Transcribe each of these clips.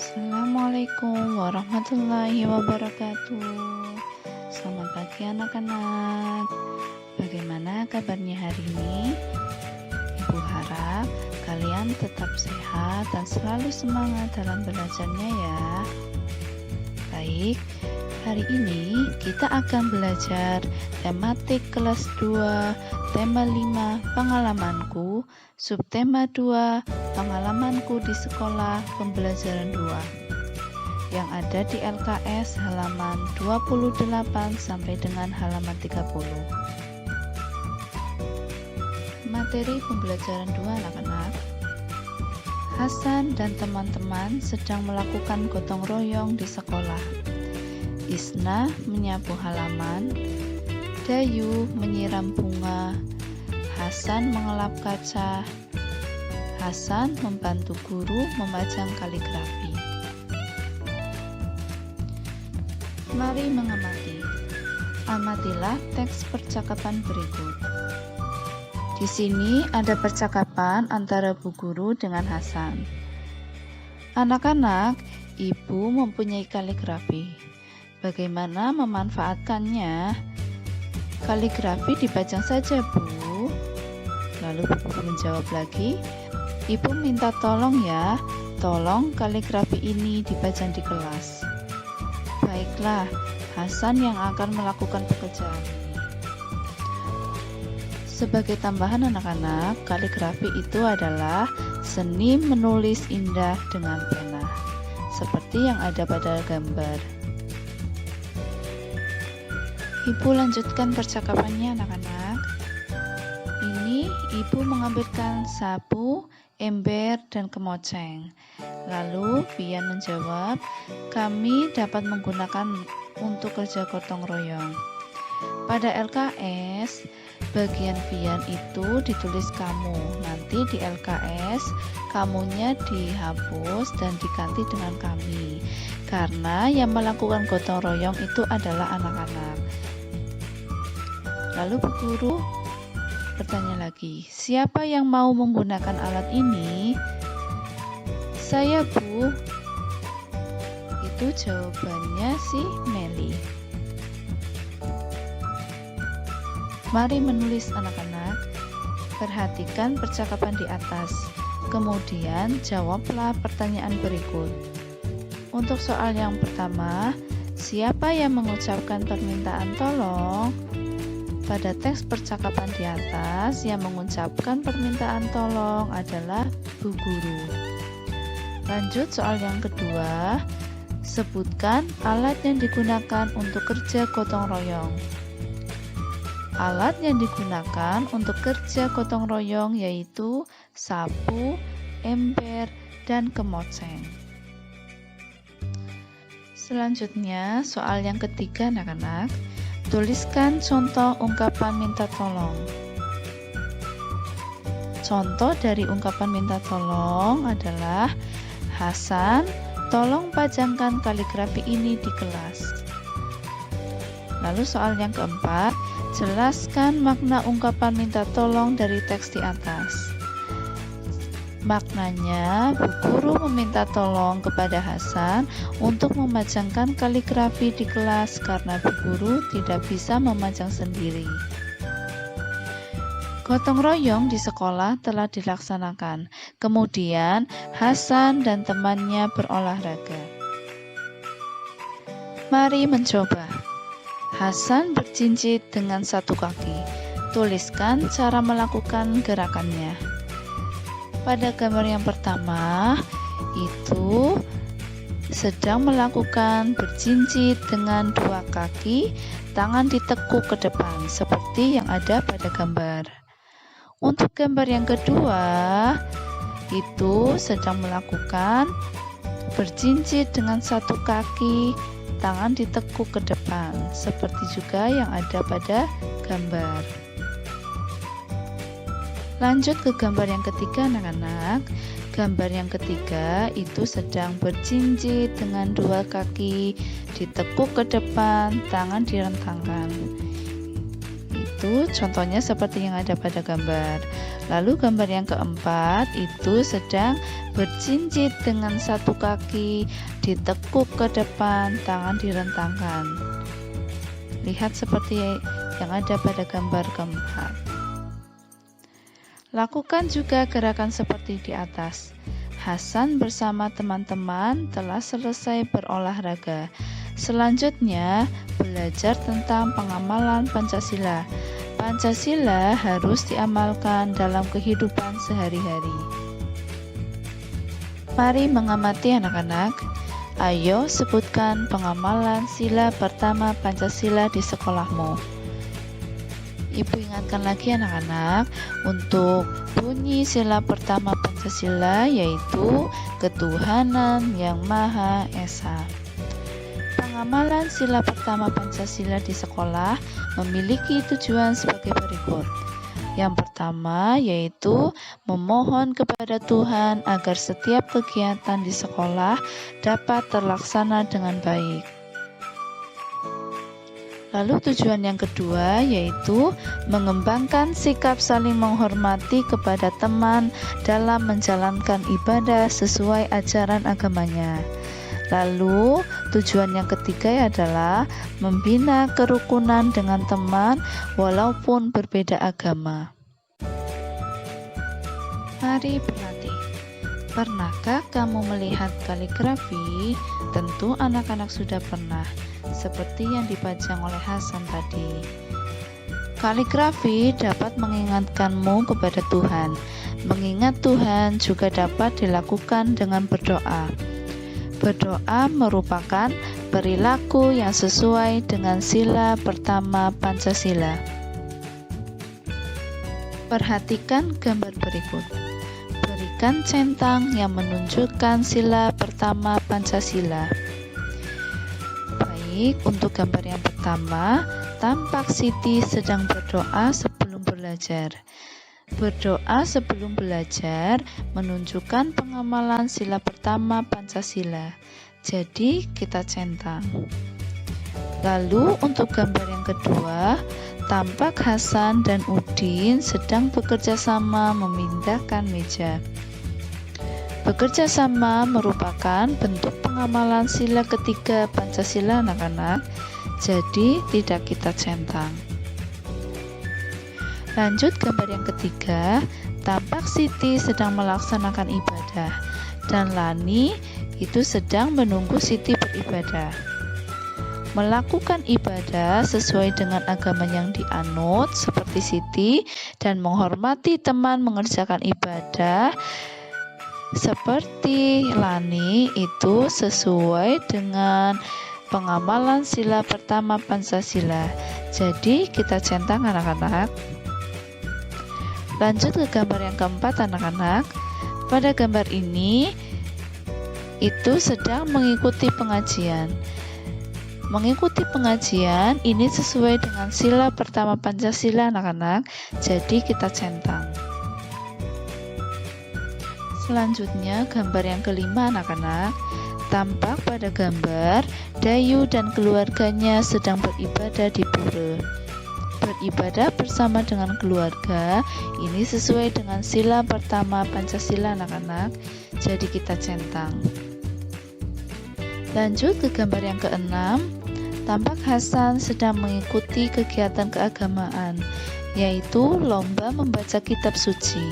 Assalamualaikum warahmatullahi wabarakatuh. Selamat pagi anak-anak. Bagaimana kabarnya hari ini? Ibu harap kalian tetap sehat dan selalu semangat dalam belajarnya ya. Baik, hari ini kita akan belajar tematik kelas 2, tema 5, pengalamanku, subtema 2, pengalamanku di sekolah pembelajaran 2 yang ada di LKS halaman 28 sampai dengan halaman 30. Materi pembelajaran 2 anak-anak. Hasan dan teman-teman sedang melakukan gotong royong di sekolah. Isna menyapu halaman, Dayu menyiram bunga, Hasan mengelap kaca, Hasan membantu guru memajang kaligrafi. Mari mengamati. Amatilah teks percakapan berikut. Di sini ada percakapan antara Bu Guru dengan Hasan. Anak-anak, Ibu mempunyai kaligrafi. Bagaimana memanfaatkannya? Kaligrafi dipajang saja, Bu. Lalu Bu Guru menjawab lagi, Ibu minta tolong ya, tolong kaligrafi ini dipajang di kelas. Baiklah, Hasan yang akan melakukan pekerjaan ini. Sebagai tambahan anak-anak, kaligrafi itu adalah seni menulis indah dengan pena, seperti yang ada pada gambar. Ibu lanjutkan percakapannya anak-anak. Ini Ibu mengambilkan sapu, ember, dan kemoceng. Lalu Pian menjawab, kami dapat menggunakan untuk kerja gotong royong. Pada LKS, bagian Pian itu ditulis kamu. Nanti di LKS, kamunya dihapus dan diganti dengan kami. Karena yang melakukan gotong royong itu adalah anak-anak. Lalu Bu Guru bertanya lagi, siapa yang mau menggunakan alat ini? Saya, Bu. Itu jawabannya si Meli. Mari menulis anak-anak. Perhatikan percakapan di atas. Kemudian jawablah pertanyaan berikut. Untuk soal yang pertama, siapa yang mengucapkan permintaan tolong? Pada teks percakapan di atas, yang mengucapkan permintaan tolong adalah Bu Guru. Lanjut soal yang kedua, sebutkan alat yang digunakan untuk kerja gotong royong. Alat yang digunakan untuk kerja gotong royong yaitu sapu, ember, dan kemoceng. Selanjutnya, soal yang ketiga anak-anak. Tuliskan contoh ungkapan minta tolong. Contoh dari ungkapan minta tolong adalah Hasan, tolong pajangkan kaligrafi ini di kelas. Lalu soal yang keempat, jelaskan makna ungkapan minta tolong dari teks di atas. Maknanya, Bu Guru meminta tolong kepada Hasan untuk memajangkan kaligrafi di kelas karena Bu Guru tidak bisa memajang sendiri. Gotong royong di sekolah telah dilaksanakan. Kemudian, Hasan dan temannya berolahraga. Mari mencoba. Hasan berjinjit dengan satu kaki. Tuliskan cara melakukan gerakannya. Pada gambar yang pertama, itu sedang melakukan berjinjit dengan dua kaki, tangan ditekuk ke depan, seperti yang ada pada gambar. Untuk gambar yang kedua, itu sedang melakukan berjinjit dengan satu kaki, tangan ditekuk ke depan, seperti juga yang ada pada gambar. Lanjut ke gambar yang ketiga anak-anak. Gambar yang ketiga itu sedang berjinjit dengan dua kaki, ditekuk ke depan, tangan direntangkan. itu contohnya seperti yang ada pada gambar. Lalu gambar yang keempat itu sedang berjinjit dengan satu kaki, ditekuk ke depan, tangan direntangkan. Lihat seperti yang ada pada gambar keempat. Lakukan juga gerakan seperti di atas. Hasan bersama teman-teman telah selesai berolahraga. Selanjutnya, belajar tentang pengamalan Pancasila. Pancasila harus diamalkan dalam kehidupan sehari-hari. Mari mengamati anak-anak. Ayo sebutkan pengamalan sila pertama Pancasila di sekolahmu. Ibu ingatkan lagi anak-anak untuk bunyi sila pertama Pancasila, yaitu ketuhanan yang Maha Esa. Pengamalan sila pertama Pancasila di sekolah memiliki tujuan sebagai berikut. Yang pertama yaitu memohon kepada Tuhan agar setiap kegiatan di sekolah dapat terlaksana dengan baik. Lalu tujuan yang kedua yaitu mengembangkan sikap saling menghormati kepada teman dalam menjalankan ibadah sesuai ajaran agamanya. Lalu tujuan yang ketiga adalah membina kerukunan dengan teman walaupun berbeda agama. Mari berlatih. Pernahkah kamu melihat kaligrafi? Tentu anak-anak sudah pernah, seperti yang dipajang oleh Hasan tadi. Kaligrafi dapat mengingatkanmu kepada Tuhan. Mengingat Tuhan juga dapat dilakukan dengan berdoa. Berdoa merupakan perilaku yang sesuai dengan sila pertama Pancasila. Perhatikan gambar berikut. Berikan centang yang menunjukkan sila pertama Pancasila. Baik, untuk gambar yang pertama, tampak Siti sedang berdoa sebelum belajar. Berdoa sebelum belajar menunjukkan pengamalan sila pertama Pancasila. Jadi kita centang. Lalu untuk gambar yang kedua, tampak Hasan dan Udin sedang bekerja sama memindahkan meja. Bekerja sama merupakan bentuk pengamalan sila ketiga Pancasila anak-anak. Jadi tidak kita centang. Lanjut gambar yang ketiga, tampak Siti sedang melaksanakan ibadah dan Lani itu sedang menunggu Siti beribadah. Melakukan ibadah sesuai dengan agama yang dianut seperti Siti dan menghormati teman mengerjakan ibadah seperti Lani itu sesuai dengan pengamalan sila pertama Pancasila. Jadi kita centang anak-anak. Lanjut ke gambar yang keempat anak-anak. Pada gambar ini itu sedang mengikuti pengajian. Mengikuti pengajian ini sesuai dengan sila pertama Pancasila anak-anak. Jadi kita centang. Selanjutnya gambar yang kelima anak-anak. Tampak pada gambar Dayu dan keluarganya sedang beribadah di pura. Beribadah bersama dengan keluarga ini sesuai dengan sila pertama Pancasila anak-anak. Jadi kita centang. Lanjut ke gambar yang keenam. Tampak Hasan sedang mengikuti kegiatan keagamaan, yaitu lomba membaca kitab suci.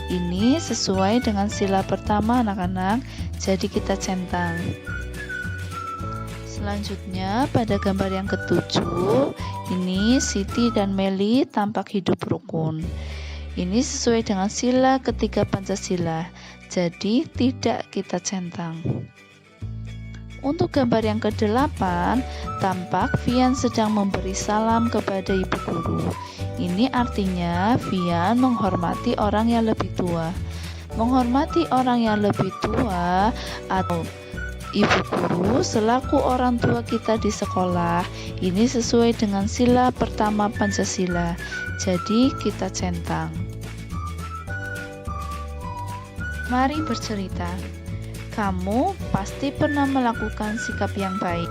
Ini sesuai dengan sila pertama anak-anak. Jadi kita centang. Selanjutnya pada gambar yang ketujuh, ini Siti dan Meli tampak hidup rukun. Ini sesuai dengan sila ketiga Pancasila. Jadi tidak kita centang. Untuk gambar yang ke-8, tampak Vian sedang memberi salam kepada ibu guru. Ini artinya Vian menghormati orang yang lebih tua. Menghormati orang yang lebih tua atau ibu guru selaku orang tua kita di sekolah ini sesuai dengan sila pertama Pancasila. Jadi kita centang. Mari bercerita. Kamu pasti pernah melakukan sikap yang baik,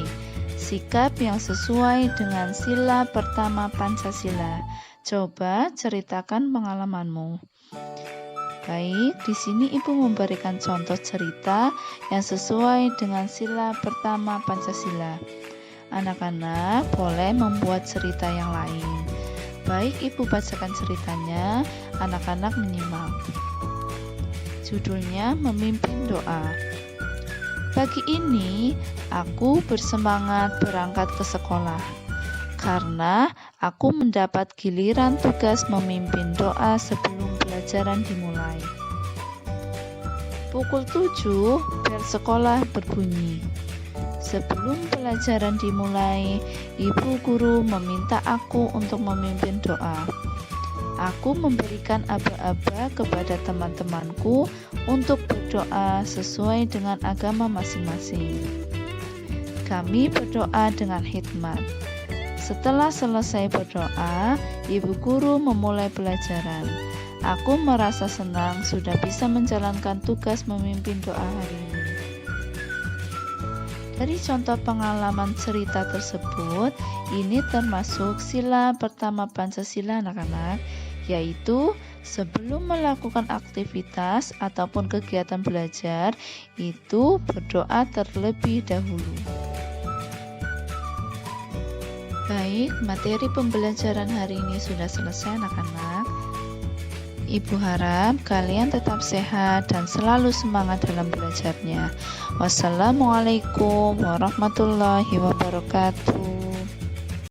sikap yang sesuai dengan sila pertama Pancasila. Coba ceritakan pengalamanmu. Baik, di sini Ibu memberikan contoh cerita yang sesuai dengan sila pertama Pancasila. Anak-anak boleh membuat cerita yang lain. Baik, Ibu bacakan ceritanya, anak-anak menyimak. Judulnya Memimpin Doa. Pagi ini, aku bersemangat berangkat ke sekolah karena aku mendapat giliran tugas memimpin doa sebelum pelajaran dimulai. Pukul 7, bel sekolah berbunyi. Sebelum pelajaran dimulai, ibu guru meminta aku untuk memimpin doa. Aku memberikan aba-aba kepada teman-temanku untuk berdoa sesuai dengan agama masing-masing. Kami berdoa dengan hikmat. Setelah selesai berdoa, ibu guru memulai pelajaran. Aku merasa senang sudah bisa menjalankan tugas memimpin doa hari ini. Dari contoh pengalaman cerita tersebut, ini termasuk sila pertama Pancasila anak-anak, yaitu sebelum melakukan aktivitas ataupun kegiatan belajar, itu berdoa terlebih dahulu. Baik, materi pembelajaran hari ini sudah selesai anak-anak. Ibu harap kalian tetap sehat dan selalu semangat dalam belajarnya. Wassalamualaikum warahmatullahi wabarakatuh.